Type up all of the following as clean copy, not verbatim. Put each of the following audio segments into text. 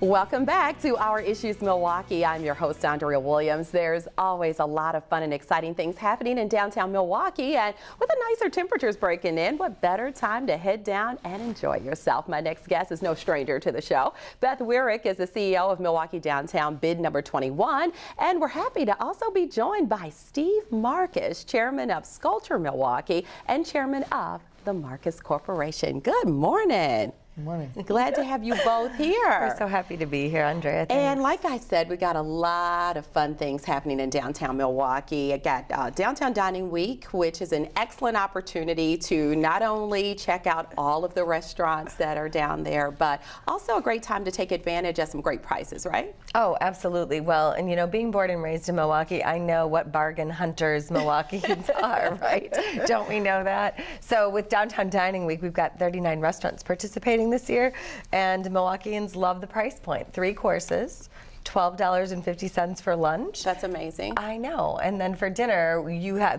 Welcome back to Our Issues Milwaukee. I'm your host, Andrea Williams. There's always a lot of fun and exciting things happening in downtown Milwaukee, and with the nicer temperatures breaking in, what better time to head down and enjoy yourself. My next guest is no stranger to the show. Beth Weirick is the CEO of Milwaukee Downtown, bid number 21, and we're happy to also be joined by Steve Marcus, chairman of Sculpture Milwaukee and chairman of the Marcus Corporation. Good morning. Good morning. Glad to have you both here. We're so happy to be here, Andrea. Thanks. And like I said, we got a lot of fun things happening in downtown Milwaukee. I got Downtown Dining Week, which is an excellent opportunity to not only check out all of the restaurants that are down there, but also a great time to take advantage of some great prices, right? Oh, absolutely. Well, and you know, being born and raised in Milwaukee, I know what bargain hunters Milwaukeeans are, right? Don't we know that? So with Downtown Dining Week, we've got 39 restaurants participating this year, and Milwaukeeans love the price point. 3 courses, $12.50 for lunch. That's amazing. I know. And then for dinner,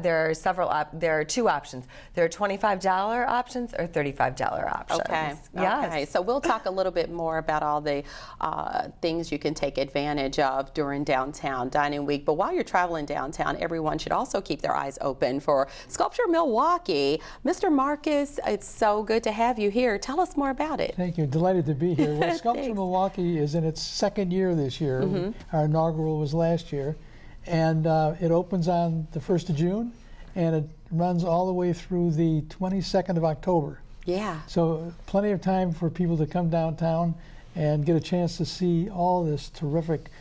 there are 2 options. There are $25 options or $35 options. Okay. Yes. Okay. So we'll talk a little bit more about all the things you can take advantage of during Downtown Dining Week. But while you're traveling downtown, everyone should also keep their eyes open for Sculpture Milwaukee. Mr. Marcus, it's so good to have you here. Tell us more about it. Thank you. Delighted to be here. Well, Sculpture Milwaukee is in its 2nd year this year. Our inaugural was last year, and it opens on the 1st of June, and it runs all the way through the 22nd of October. Yeah. So plenty of time for people to come downtown and get a chance to see all this terrific,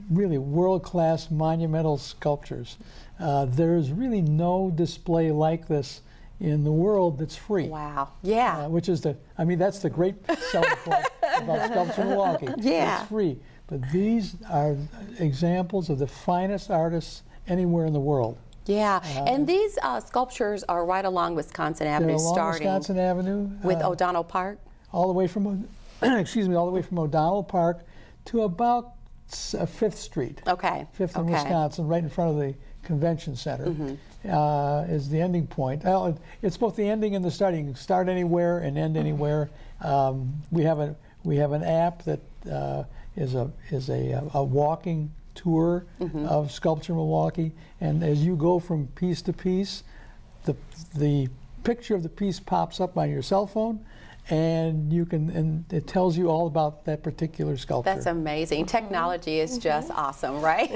really world-class monumental sculptures. There's really no display like this in the world that's free. Wow. Yeah. Which is that's the great selling point about Sculpture Milwaukee. Yeah. It's free. But these are examples of the finest artists anywhere in the world. Yeah, and these sculptures are right along Wisconsin Avenue, Along starting Wisconsin Avenue with O'Donnell Park. all the way from all the way from O'Donnell Park to about 5th Street. Okay. 5th in Wisconsin, right in front of the convention center, is the ending point. Well, it's both the ending and the starting. You can start anywhere and end anywhere. We have an app that is a walking tour of Sculpture Milwaukee, and as you go from piece to piece, the picture of the piece pops up on your cell phone, and it tells you all about that particular sculpture. That's amazing. Technology is just awesome, right?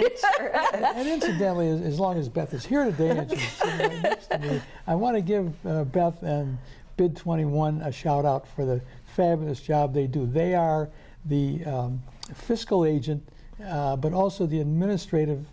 And incidentally, as long as Beth is here today and she's sitting right next to me, I want to give Beth and Bid 21 a shout out for the fabulous job they do. They are the fiscal agent, but also the administrative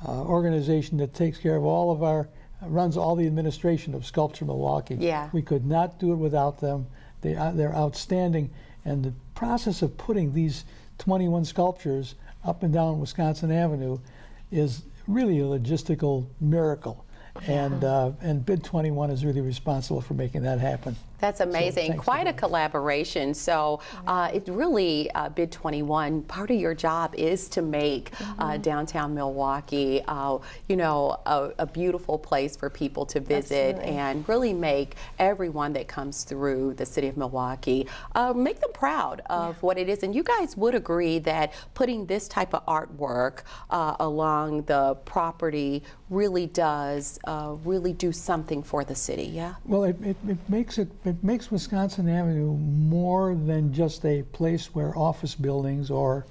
organization that takes care of runs all the administration of Sculpture Milwaukee. Yeah. We could not do it without them. They're outstanding, and the process of putting these 21 sculptures up and down Wisconsin Avenue is really a logistical miracle. And Bid 21 is really responsible for making that happen. That's amazing. So quite a collaboration. So it really, Bid 21, part of your job is to make downtown Milwaukee, a beautiful place for people to visit. Absolutely. And really make everyone that comes through the city of Milwaukee, make them proud of what it is. And you guys would agree that putting this type of artwork along the property really does really do something for the city, yeah? Well, it makes Wisconsin Avenue more than just a place where office buildings or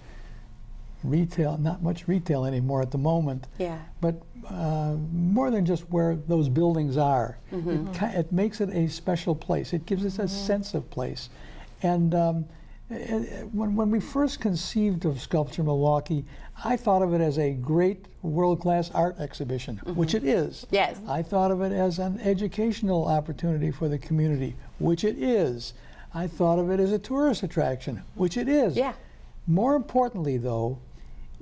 retail, not much retail anymore at the moment, but more than just where those buildings are. It makes it a special place. It gives us a sense of place. And when we first conceived of Sculpture Milwaukee, I thought of it as a great world-class art exhibition, which it is. Yes. I thought of it as an educational opportunity for the community, which it is. I thought of it as a tourist attraction, which it is. Yeah. More importantly, though,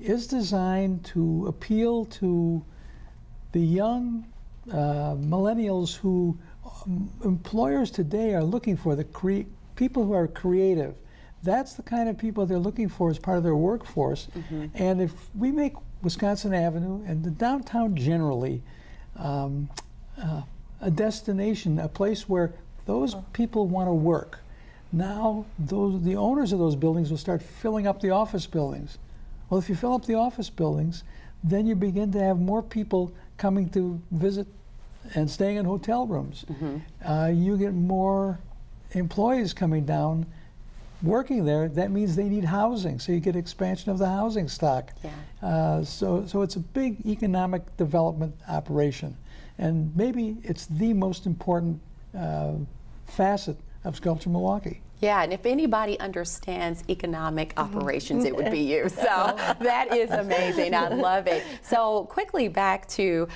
it's designed to appeal to the young millennials who employers today are looking for, people who are creative. That's the kind of people they're looking for as part of their workforce. And if we make Wisconsin Avenue and the downtown generally a destination, a place where those people want to work, now the owners of those buildings will start filling up the office buildings. Well, if you fill up the office buildings, then you begin to have more people coming to visit and staying in hotel rooms. You get more employees coming down working there. That means they need housing, so you get expansion of the housing stock. So it's a big economic development operation, and maybe it's the most important facet of Sculpture Milwaukee. Yeah, and if anybody understands economic operations, it would be you. So that is amazing. I love it. So quickly back to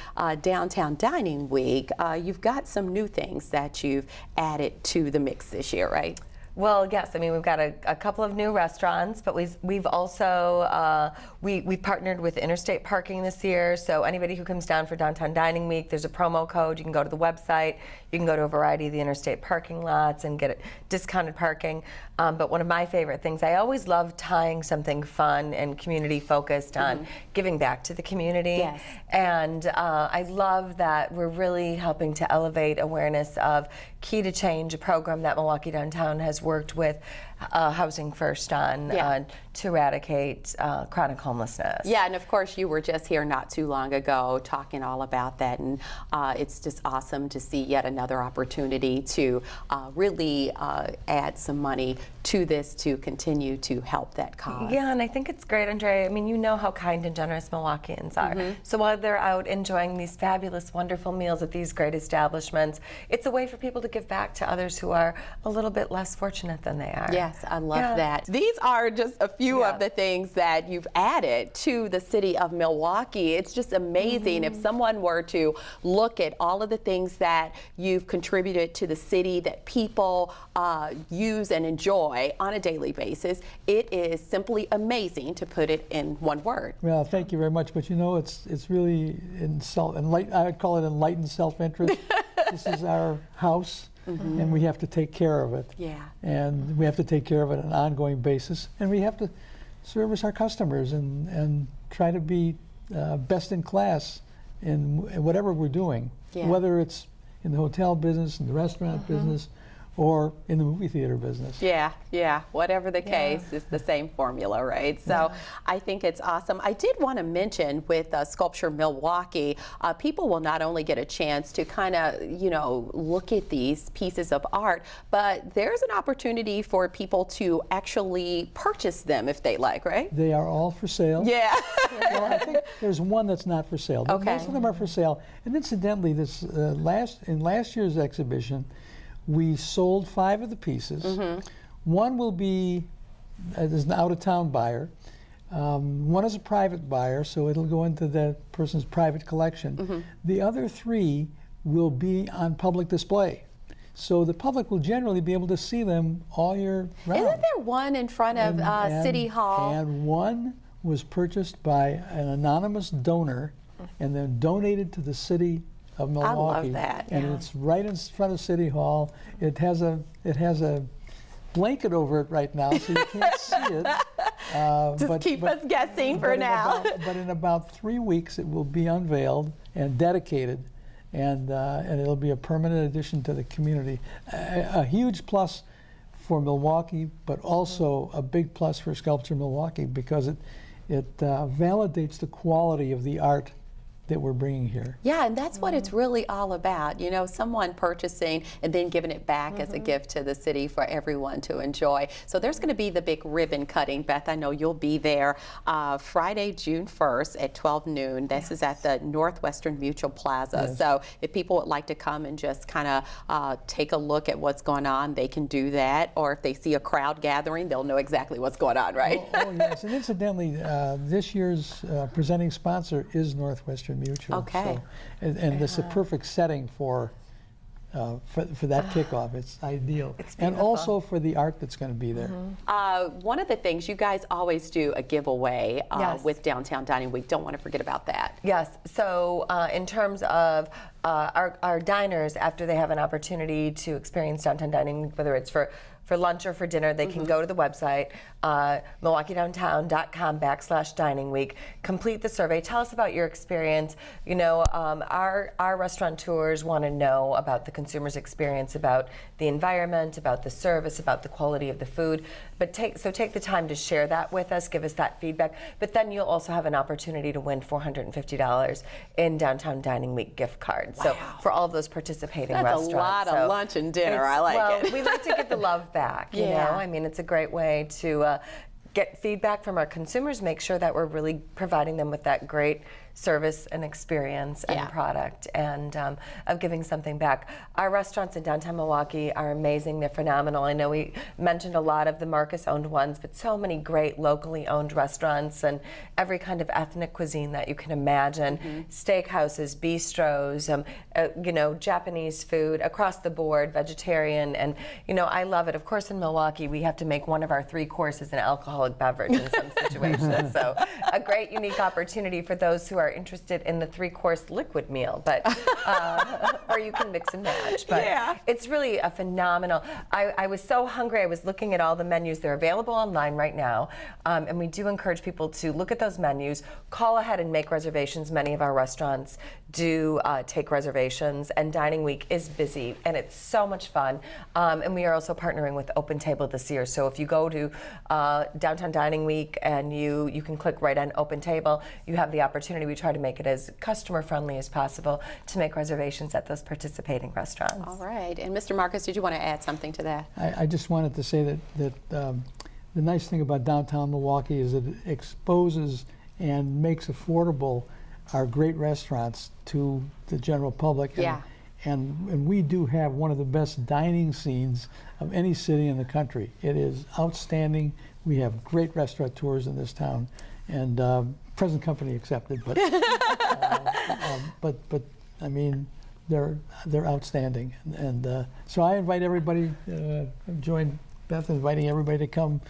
Downtown Dining Week. You've got some new things that you've added to the mix this year, right? Well, yes. I mean, we've got a couple of new restaurants, but we've also we've partnered with Interstate Parking this year. So anybody who comes down for Downtown Dining Week, there's a promo code. You can go to the website. You can go to a variety of the Interstate parking lots and get discounted parking. But one of my favorite things, I always love tying something fun and community focused on giving back to the community. Yes. And I love that we're really helping to elevate awareness of Key to Change, a program that Milwaukee Downtown has worked with Housing First on to eradicate chronic homelessness. Yeah, and of course you were just here not too long ago talking all about that, and it's just awesome to see yet another opportunity to really add some money to this to continue to help that cause. Yeah, and I think it's great, Andrea. I mean, you know how kind and generous Milwaukeeans are. So while they're out enjoying these fabulous, wonderful meals at these great establishments, it's a way for people to give back to others who are a little bit less fortunate than they are. Yes, I love that. These are just a few of the things that you've added to the city of Milwaukee. It's just amazing. If someone were to look at all of the things that you've contributed to the city that people use and enjoy on a daily basis, it is simply amazing, to put it in one word. Well, thank you very much. But you know, it's really I would call it enlightened self-interest. This is our house. And we have to take care of it. Yeah. And we have to take care of it on an ongoing basis. And we have to service our customers and try to be best in class in whatever we're doing, whether it's in the hotel business, in the restaurant business, or in the movie theater business. Yeah, whatever the case, it's the same formula, right? So I think it's awesome. I did want to mention with Sculpture Milwaukee, people will not only get a chance to kind of, look at these pieces of art, but there's an opportunity for people to actually purchase them if they like, right? They are all for sale. Yeah. Well, I think there's one that's not for sale. But most of them are for sale. And incidentally, this in last year's exhibition, we sold 5 of the pieces. One will be as an out-of-town buyer. One is a private buyer, so it'll go into the person's private collection. The other 3 will be on public display. So the public will generally be able to see them all year round. Isn't there one in front of City Hall? And one was purchased by an anonymous donor and then donated to the city of Milwaukee. I love that. And it's right in front of City Hall. It has a blanket over it right now, so you can't see it. Just keep us guessing for now. But in about 3 weeks, it will be unveiled and dedicated, and it'll be a permanent addition to the community. A huge plus for Milwaukee, but also a big plus for Sculpture Milwaukee, because it validates the quality of the art that we're bringing here. Yeah, and that's what it's really all about. Someone purchasing and then giving it back as a gift to the city for everyone to enjoy. So there's going to be the big ribbon cutting. Beth, I know you'll be there Friday, June 1st at 12 noon. This is at the Northwestern Mutual Plaza. So if people would like to come and just kind of take a look at what's going on, they can do that. Or if they see a crowd gathering, they'll know exactly what's going on, right? Oh yes, and incidentally, this year's presenting sponsor is Northwestern Mutual. Okay. So, and this is a perfect setting for that kickoff. It's ideal. It's and also for the art that's going to be there. One of the things, you guys always do a giveaway with Downtown Dining Week. Don't want to forget about that. Yes. So in terms of our diners, after they have an opportunity to experience Downtown Dining Week, whether it's for for lunch or for dinner, they can go to the website, MilwaukeeDowntown.com/dining week, complete the survey, tell us about your experience. You know, our restaurateurs want to know about the consumer's experience, about the environment, about the service, about the quality of the food. But take the time to share that with us, give us that feedback. But then you'll also have an opportunity to win $450 in Downtown Dining Week gift cards. So for all of those participating restaurants. That's a lot of lunch and dinner. I like it. We like to get the love back. You know, I mean, it's a great way to get feedback from our consumers, make sure that we're really providing them with that great service and experience and product, and of giving something back. Our restaurants in downtown Milwaukee are amazing. They're phenomenal. I know we mentioned a lot of the Marcus-owned ones, but so many great locally owned restaurants and every kind of ethnic cuisine that you can imagine. Steakhouses, bistros, you know, Japanese food across the board, vegetarian, and you know, I love it. Of course, in Milwaukee, we have to make one of our 3 courses an alcoholic beverage in some situations. So a great unique opportunity for those who are interested in the 3-course liquid meal, but or you can mix and match. But it's really a phenomenal. I was so hungry. I was looking at all the menus. They're available online right now, and we do encourage people to look at those menus, call ahead and make reservations. Many of our restaurants do take reservations, and Dining Week is busy, and it's so much fun. And we are also partnering with Open Table this year. So if you go to Downtown Dining Week and you can click right on Open Table, you have the opportunity. We try to make it as customer friendly as possible to make reservations at those participating restaurants. All right. And Mr. Marcus, did you want to add something to that? I just wanted to say that the nice thing about downtown Milwaukee is that it exposes and makes affordable our great restaurants to the general public. And we do have one of the best dining scenes of any city in the country. It is outstanding. We have great restaurateurs in this town, and present company accepted. But but I mean, they're outstanding. And so I invite everybody. Join Beth inviting everybody to come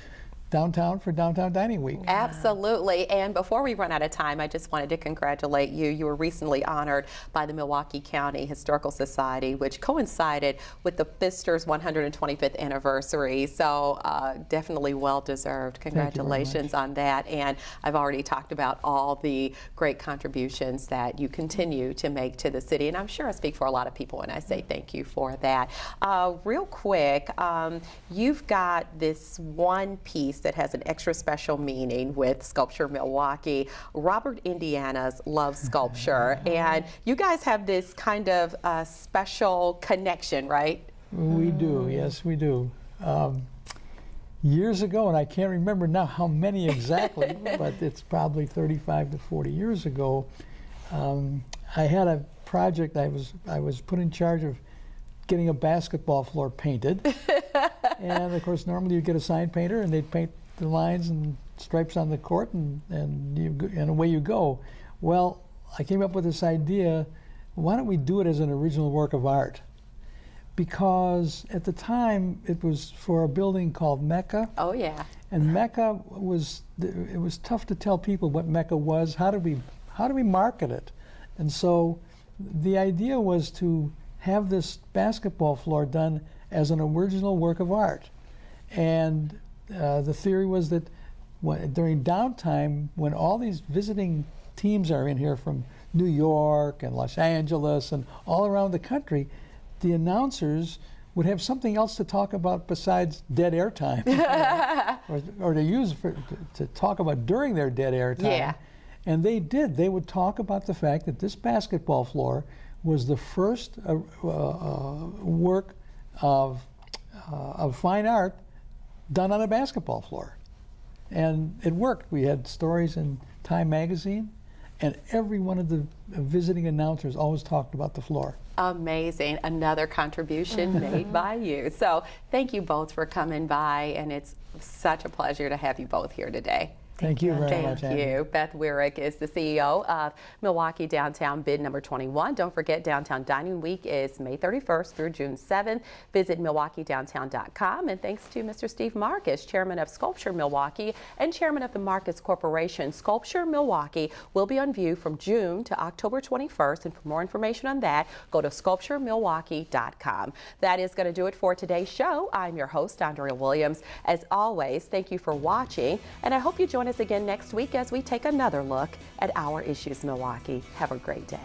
downtown for Downtown Dining Week. Absolutely. And before we run out of time, I just wanted to congratulate you. You were recently honored by the Milwaukee County Historical Society, which coincided with the Pfister's 125th anniversary. So definitely well-deserved. Congratulations on that. And I've already talked about all the great contributions that you continue to make to the city. And I'm sure I speak for a lot of people when I say thank you for that. Real quick, you've got this one piece that has an extra special meaning with Sculpture Milwaukee. Robert Indiana's loves sculpture, and you guys have this kind of special connection, right? We do, yes, we do. Years ago, and I can't remember now how many exactly, but it's probably 35 to 40 years ago, I had a project. I was put in charge of getting a basketball floor painted. And of course, normally you get a sign painter, and they'd paint the lines and stripes on the court, and away you go. Well, I came up with this idea: why don't we do it as an original work of art? Because at the time it was for a building called Mecca. Oh yeah. And Mecca was tough to tell people what Mecca was. How do we market it? And so the idea was to have this basketball floor done as an original work of art. And the theory was that during downtime, when all these visiting teams are in here from New York and Los Angeles and all around the country, the announcers would have something else to talk about besides dead air time, or to talk about during their dead air time. Yeah. And they did. They would talk about the fact that this basketball floor was the first work of fine art done on a basketball floor. And it worked. We had stories in Time magazine, and every one of the visiting announcers always talked about the floor. Amazing. Another contribution made by you. So thank you both for coming by, and it's such a pleasure to have you both here today. Thank you very much, Thank you. Beth Weirick is the CEO of Milwaukee Downtown bid number 21. Don't forget, Downtown Dining Week is May 31st through June 7th. Visit MilwaukeeDowntown.com. And thanks to Mr. Steve Marcus, Chairman of Sculpture Milwaukee and Chairman of the Marcus Corporation. Sculpture Milwaukee will be on view from June to October 21st. And for more information on that, go to SculptureMilwaukee.com. That is going to do it for today's show. I'm your host, Andrea Williams. As always, thank you for watching, and I hope you join us again next week as we take another look at our issues Milwaukee. Have a great day.